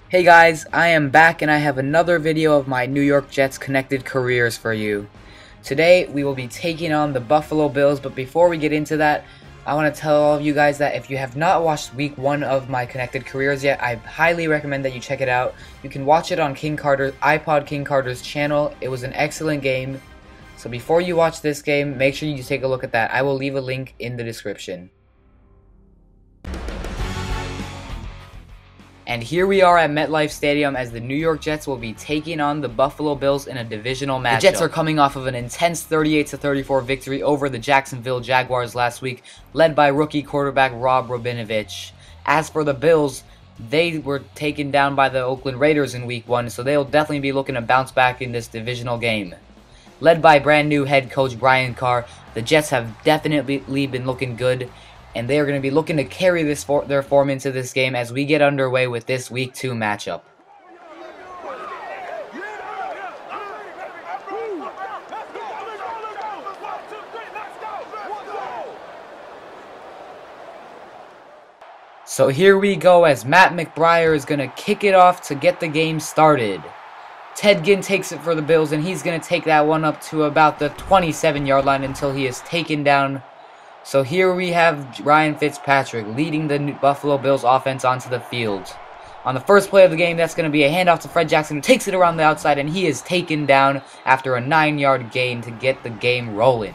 Hey guys, I am back and I have another video of my New York Jets connected careers for you. Today we will be taking on the Buffalo Bills, but before we get into that, I want to tell all of you guys that if you have not watched week 1 of my connected careers yet, I highly recommend that you check it out. You can watch it on iPod King Carter's channel. It was an excellent game. So before you watch this game, make sure you take a look at that. I will leave a link in the description. And here we are at MetLife Stadium as the New York Jets will be taking on the Buffalo Bills in a divisional matchup. The Jets are coming off of an intense 38-34 victory over the Jacksonville Jaguars last week, led by rookie quarterback Rob Rabinovich. As for the Bills, they were taken down by the Oakland Raiders in week 1, so they'll definitely be looking to bounce back in this divisional game. Led by brand new head coach Brian Carr, the Jets have definitely been looking good, and they are going to be looking to carry their form into this game as we get underway with this Week 2 matchup. So here we go as Matt McBriar is going to kick it off to get the game started. Ted Ginn takes it for the Bills, and he's going to take that one up to about the 27-yard line until he is taken down. So here we have Ryan Fitzpatrick leading the Buffalo Bills offense onto the field. On the first play of the game, that's going to be a handoff to Fred Jackson, who takes it around the outside, and he is taken down after a 9-yard gain to get the game rolling.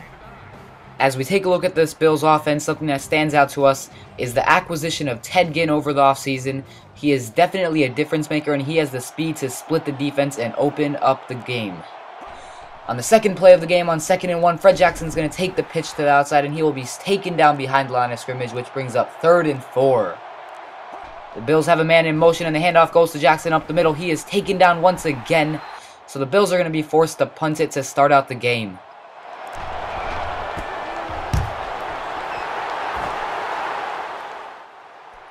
As we take a look at this Bills offense, something that stands out to us is the acquisition of Ted Ginn over the offseason. He is definitely a difference maker, and he has the speed to split the defense and open up the game. On the second play of the game, on 2nd and 1, Fred Jackson's going to take the pitch to the outside, and he will be taken down behind the line of scrimmage, which brings up 3rd and 4. The Bills have a man in motion, and the handoff goes to Jackson up the middle. He is taken down once again, so the Bills are going to be forced to punt it to start out the game.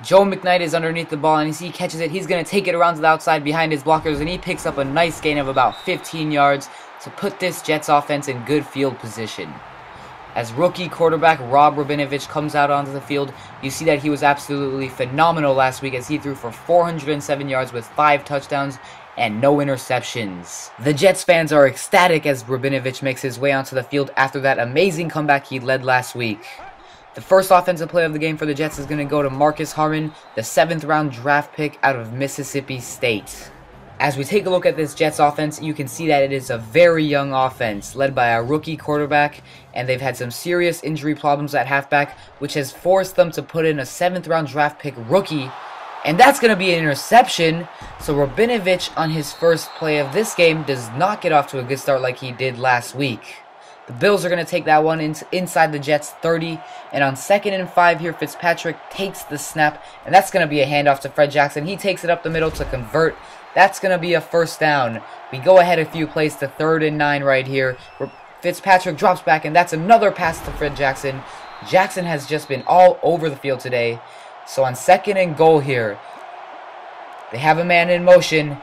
Joe McKnight is underneath the ball, and as he catches it, he's going to take it around to the outside behind his blockers, and he picks up a nice gain of about 15 yards to put this Jets offense in good field position. As rookie quarterback Rob Rabinovich comes out onto the field, you see that he was absolutely phenomenal last week as he threw for 407 yards with 5 touchdowns and no interceptions. The Jets fans are ecstatic as Rabinovich makes his way onto the field after that amazing comeback he led last week. The first offensive play of the game for the Jets is going to go to Marcus Harmon, the 7th round draft pick out of Mississippi State. As we take a look at this Jets offense, you can see that it is a very young offense, led by a rookie quarterback, and they've had some serious injury problems at halfback, which has forced them to put in a 7th round draft pick rookie, and that's going to be an interception. So Rabinovich on his first play of this game does not get off to a good start like he did last week. The Bills are going to take that one inside the Jets 30, and on 2nd and 5 here, Fitzpatrick takes the snap, and that's going to be a handoff to Fred Jackson. He takes it up the middle to convert. That's going to be a first down. We go ahead a few plays to 3rd and 9 right here. Fitzpatrick drops back, and that's another pass to Fred Jackson. Jackson has just been all over the field today. So on 2nd and goal here, they have a man in motion.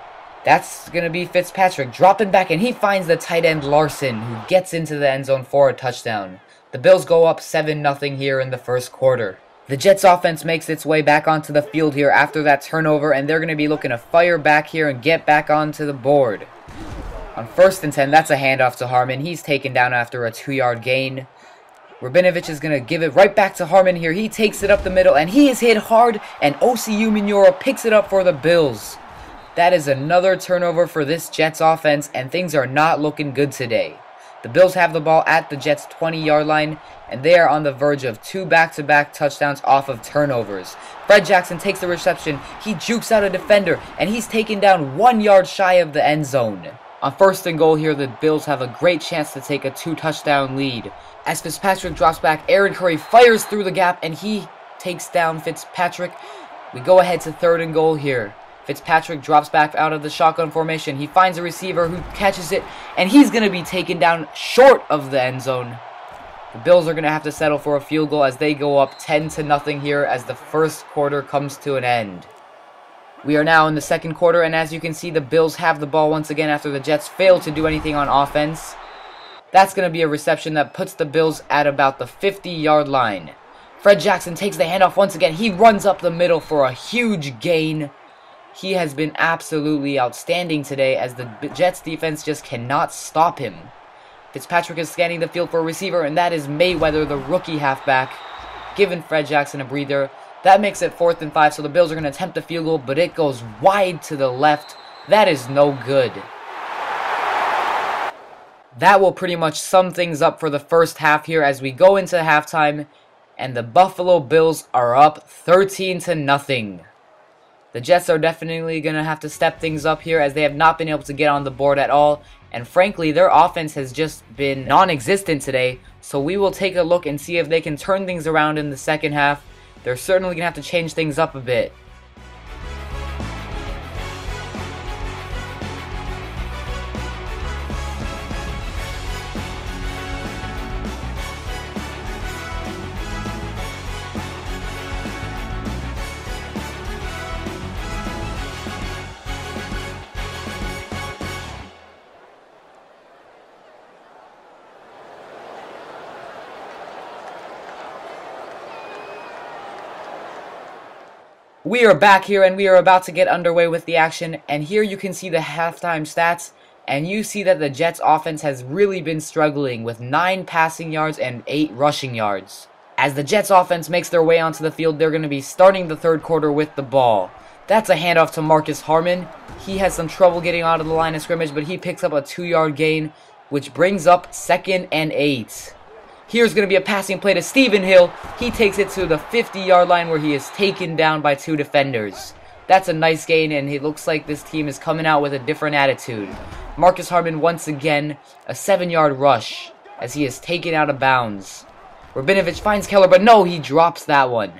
That's going to be Fitzpatrick dropping back, and he finds the tight end Larson, who gets into the end zone for a touchdown. The Bills go up 7-0 here in the first quarter. The Jets offense makes its way back onto the field here after that turnover, and they're going to be looking to fire back here and get back onto the board. On 1st and 10, that's a handoff to Harmon. He's taken down after a 2-yard gain. Rabinovich is going to give it right back to Harmon here. He takes it up the middle, and he is hit hard, and Osi Umenyiora picks it up for the Bills. That is another turnover for this Jets offense, and things are not looking good today. The Bills have the ball at the Jets' 20-yard line, and they are on the verge of 2 back-to-back touchdowns off of turnovers. Fred Jackson takes the reception, he jukes out a defender, and he's taken down 1 yard shy of the end zone. On 1st and goal here, the Bills have a great chance to take a 2-touchdown lead. As Fitzpatrick drops back, Aaron Curry fires through the gap, and he takes down Fitzpatrick. We go ahead to 3rd and goal here. Fitzpatrick drops back out of the shotgun formation. He finds a receiver who catches it, and he's going to be taken down short of the end zone. The Bills are going to have to settle for a field goal as they go up 10-0 here as the first quarter comes to an end. We are now in the second quarter, and as you can see, the Bills have the ball once again after the Jets failed to do anything on offense. That's going to be a reception that puts the Bills at about the 50-yard line. Fred Jackson takes the handoff once again. He runs up the middle for a huge gain. He has been absolutely outstanding today as the Jets defense just cannot stop him. Fitzpatrick is scanning the field for a receiver, and that is Mayweather, the rookie halfback, giving Fred Jackson a breather. That makes it 4th and 5, so the Bills are going to attempt the field goal, but it goes wide to the left. That is no good. That will pretty much sum things up for the first half here as we go into halftime, and the Buffalo Bills are up 13-0. The Jets are definitely going to have to step things up here as they have not been able to get on the board at all. And frankly, their offense has just been non-existent today. So we will take a look and see if they can turn things around in the second half. They're certainly going to have to change things up a bit. We are back here and we are about to get underway with the action, and here you can see the halftime stats, and you see that the Jets offense has really been struggling with 9 passing yards and 8 rushing yards. As the Jets offense makes their way onto the field, they're going to be starting the third quarter with the ball. That's a handoff to Marcus Harmon. He has some trouble getting out of the line of scrimmage, but he picks up a 2-yard gain, which brings up 2nd and 8. Here's going to be a passing play to Stephen Hill. He takes it to the 50-yard line where he is taken down by 2 defenders. That's a nice gain, and it looks like this team is coming out with a different attitude. Marcus Harmon once again, a 7-yard rush as he is taken out of bounds. Rabinovich finds Keller, but no, he drops that one.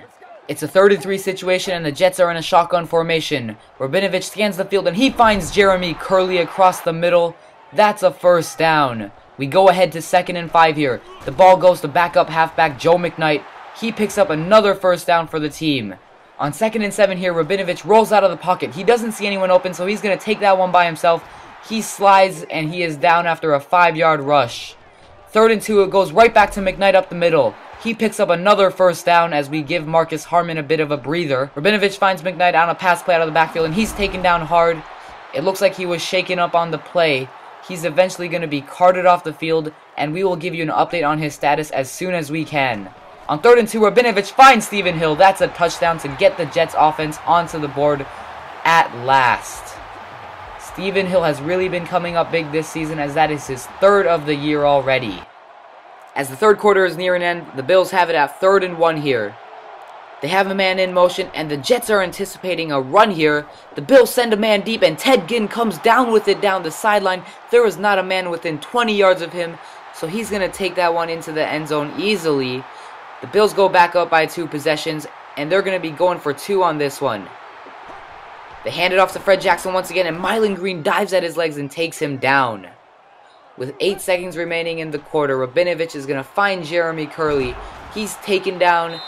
It's a 3rd and 3 situation, and the Jets are in a shotgun formation. Rabinovich scans the field, and he finds Jeremy Curley across the middle. That's a first down. We go ahead to 2nd and 5 here. The ball goes to backup halfback Joe McKnight. He picks up another first down for the team. On 2nd and 7 here, Rabinovich rolls out of the pocket. He doesn't see anyone open, so he's going to take that one by himself. He slides, and he is down after a 5-yard rush. 3rd and 2, it goes right back to McKnight up the middle. He picks up another first down as we give Marcus Harmon a bit of a breather. Rabinovich finds McKnight on a pass play out of the backfield, and he's taken down hard. It looks like he was shaken up on the play. He's eventually going to be carted off the field, and we will give you an update on his status as soon as we can. On 3rd and 2, Rabinovich finds Stephen Hill. That's a touchdown to get the Jets offense onto the board at last. Stephen Hill has really been coming up big this season, as that is his 3rd of the year already. As the third quarter is near an end, the Bills have it at 3rd and 1 here. They have a man in motion, and the Jets are anticipating a run here. The Bills send a man deep, and Ted Ginn comes down with it down the sideline. There is not a man within 20 yards of him, so he's going to take that one into the end zone easily. The Bills go back up by 2 possessions, and they're going to be going for 2 on this one. They hand it off to Fred Jackson once again, and Mylan Green dives at his legs and takes him down. With 8 seconds remaining in the quarter, Rabinovich is going to find Jeremy Curley. He's taken down,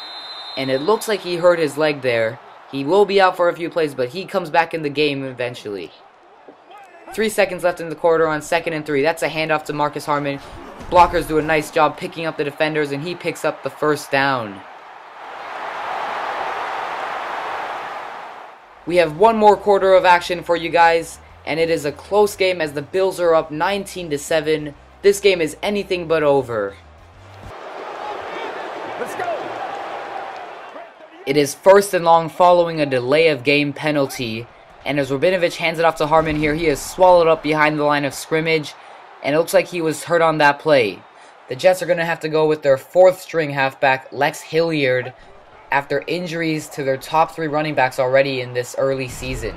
and it looks like he hurt his leg there. He will be out for a few plays, but he comes back in the game eventually. 3 seconds left in the quarter on 2nd and 3. That's a handoff to Marcus Harmon. Blockers do a nice job picking up the defenders, and he picks up the first down. We have one more quarter of action for you guys, and it is a close game as the Bills are up 19-7. This game is anything but over. Let's go. It is 1st and long following a delay of game penalty, and as Rabinovich hands it off to Harmon here, he is swallowed up behind the line of scrimmage, and it looks like he was hurt on that play. The Jets are going to have to go with their 4th string halfback, Lex Hilliard, after injuries to their top 3 running backs already in this early season.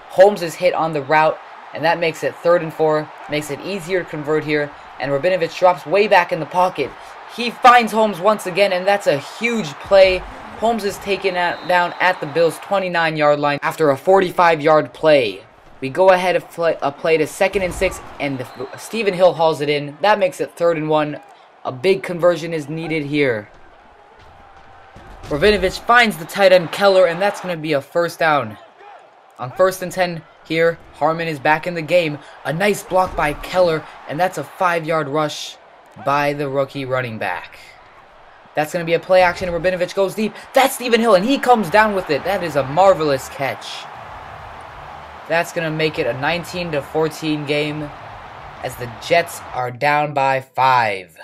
Holmes is hit on the route, and that makes it 3rd and 4, makes it easier to convert here, and Rabinovich drops way back in the pocket. He finds Holmes once again, and that's a huge play. Holmes is taken down at the Bills' 29-yard line after a 45-yard play. We go ahead of a play to 2nd and 6, and Stephen Hill hauls it in. That makes it 3rd and 1. A big conversion is needed here. Rabinovich finds the tight end Keller, and that's going to be a first down. On 1st and 10 here, Harmon is back in the game. A nice block by Keller, and that's a 5-yard rush by the rookie running back. That's going to be a play action, and Rabinovich goes deep. That's Stephen Hill, and he comes down with it. That is a marvelous catch. That's going to make it a 19-14 game as the Jets are down by 5.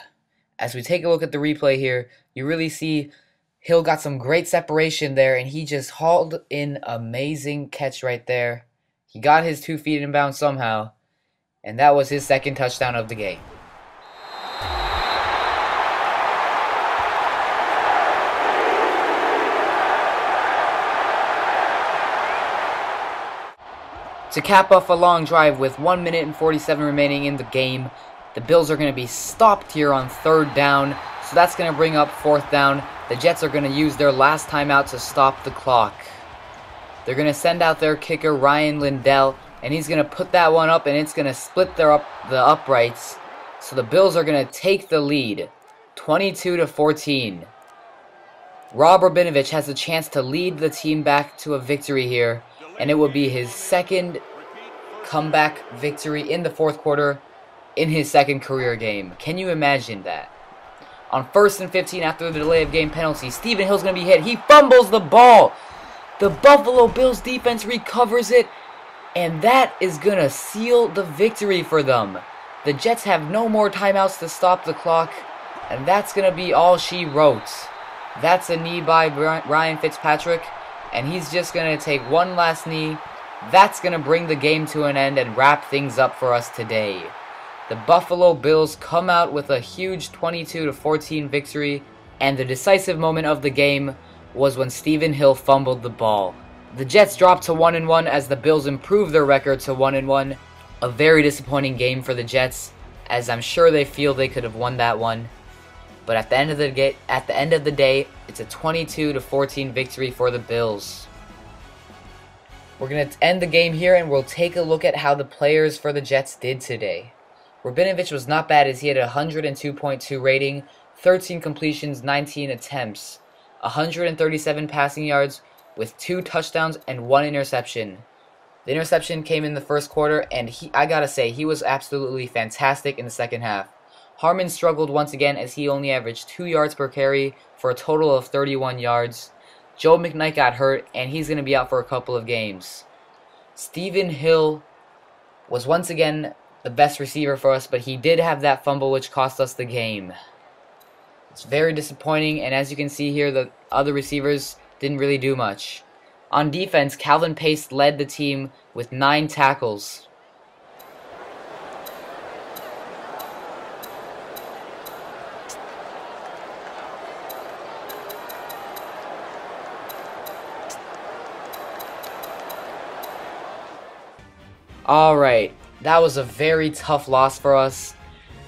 As we take a look at the replay here, you really see Hill got some great separation there, and he just hauled in amazing catch right there. He got his 2 feet in bounds somehow, and that was his second touchdown of the game. To cap off a long drive with 1 minute and 47 remaining in the game, the Bills are going to be stopped here on 3rd down, so that's going to bring up 4th down. The Jets are going to use their last timeout to stop the clock. They're going to send out their kicker, Ryan Lindell, and he's going to put that one up, and it's going to split the uprights. So the Bills are going to take the lead, 22-14. Rob Rabinovich has a chance to lead the team back to a victory here, and it will be his second comeback victory in the 4th quarter in his second career game. Can you imagine that? On 1st and 15 after the delay of game penalty, Stephen Hill's going to be hit. He fumbles the ball. The Buffalo Bills defense recovers it, and that is going to seal the victory for them. The Jets have no more timeouts to stop the clock, and that's going to be all she wrote. That's a knee by Ryan Fitzpatrick, and he's just going to take one last knee. That's going to bring the game to an end and wrap things up for us today. The Buffalo Bills come out with a huge 22-14 victory, and the decisive moment of the game was when Stephen Hill fumbled the ball. The Jets dropped to 1-1 as the Bills improved their record to 1-1. A very disappointing game for the Jets, as I'm sure they feel they could have won that one. But at the end of the day, it's a 22-14 victory for the Bills. We're going to end the game here, and we'll take a look at how the players for the Jets did today. Rabinovich was not bad as he had a 102.2 rating, 13 completions, 19 attempts, 137 passing yards with 2 touchdowns and 1 interception. The interception came in the 1st quarter, and I gotta say, he was absolutely fantastic in the 2nd half. Harmon struggled once again as he only averaged 2 yards per carry for a total of 31 yards. Joe McKnight got hurt, and he's going to be out for a couple of games. Stephen Hill was once again the best receiver for us, but he did have that fumble which cost us the game. It's very disappointing, and as you can see here, the other receivers didn't really do much. On defense, Calvin Pace led the team with 9 tackles. Alright, that was a very tough loss for us.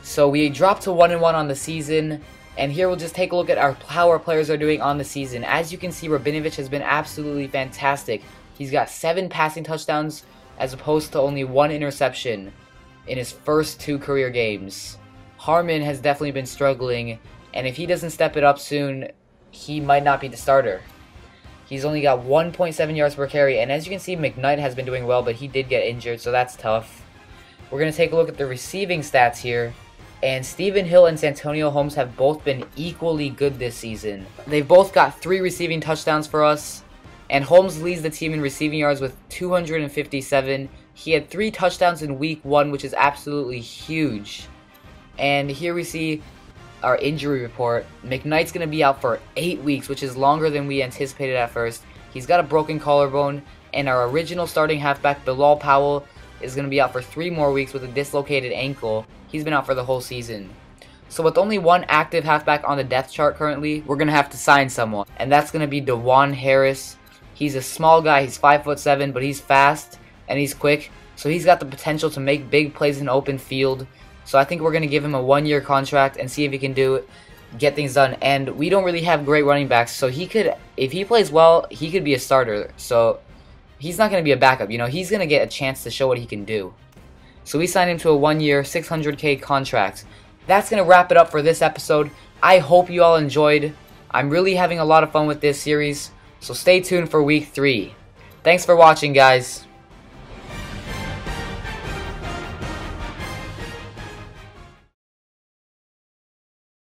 So we dropped to 1-1 on the season, and here we'll just take a look at how our players are doing on the season. As you can see, Rabinovich has been absolutely fantastic. He's got 7 passing touchdowns as opposed to only 1 interception in his first 2 career games. Harmon has definitely been struggling, and if he doesn't step it up soon, he might not be the starter. He's only got 1.7 yards per carry, and as you can see, McKnight has been doing well, but he did get injured, so that's tough. We're going to take a look at the receiving stats here, and Stephen Hill and Santonio Holmes have both been equally good this season. They've both got 3 receiving touchdowns for us, and Holmes leads the team in receiving yards with 257. He had 3 touchdowns in week 1, which is absolutely huge. And here we see our injury report. McKnight's going to be out for 8 weeks, which is longer than we anticipated at first. He's got a broken collarbone, and our original starting halfback, Bilal Powell, is going to be out for 3 more weeks with a dislocated ankle. He's been out for the whole season. So with only 1 active halfback on the depth chart currently, we're going to have to sign someone, and that's going to be DeJuan Harris. He's a small guy, he's 5'7", but he's fast, and he's quick, so he's got the potential to make big plays in open field. So I think we're going to give him a 1-year contract and see if he can get things done. And we don't really have great running backs, so he could, if he plays well, he could be a starter. So he's not going to be a backup, you know, he's going to get a chance to show what he can do. So we signed him to a 1-year, $600K contract. That's going to wrap it up for this episode. I hope you all enjoyed. I'm really having a lot of fun with this series, so stay tuned for week 3. Thanks for watching, guys.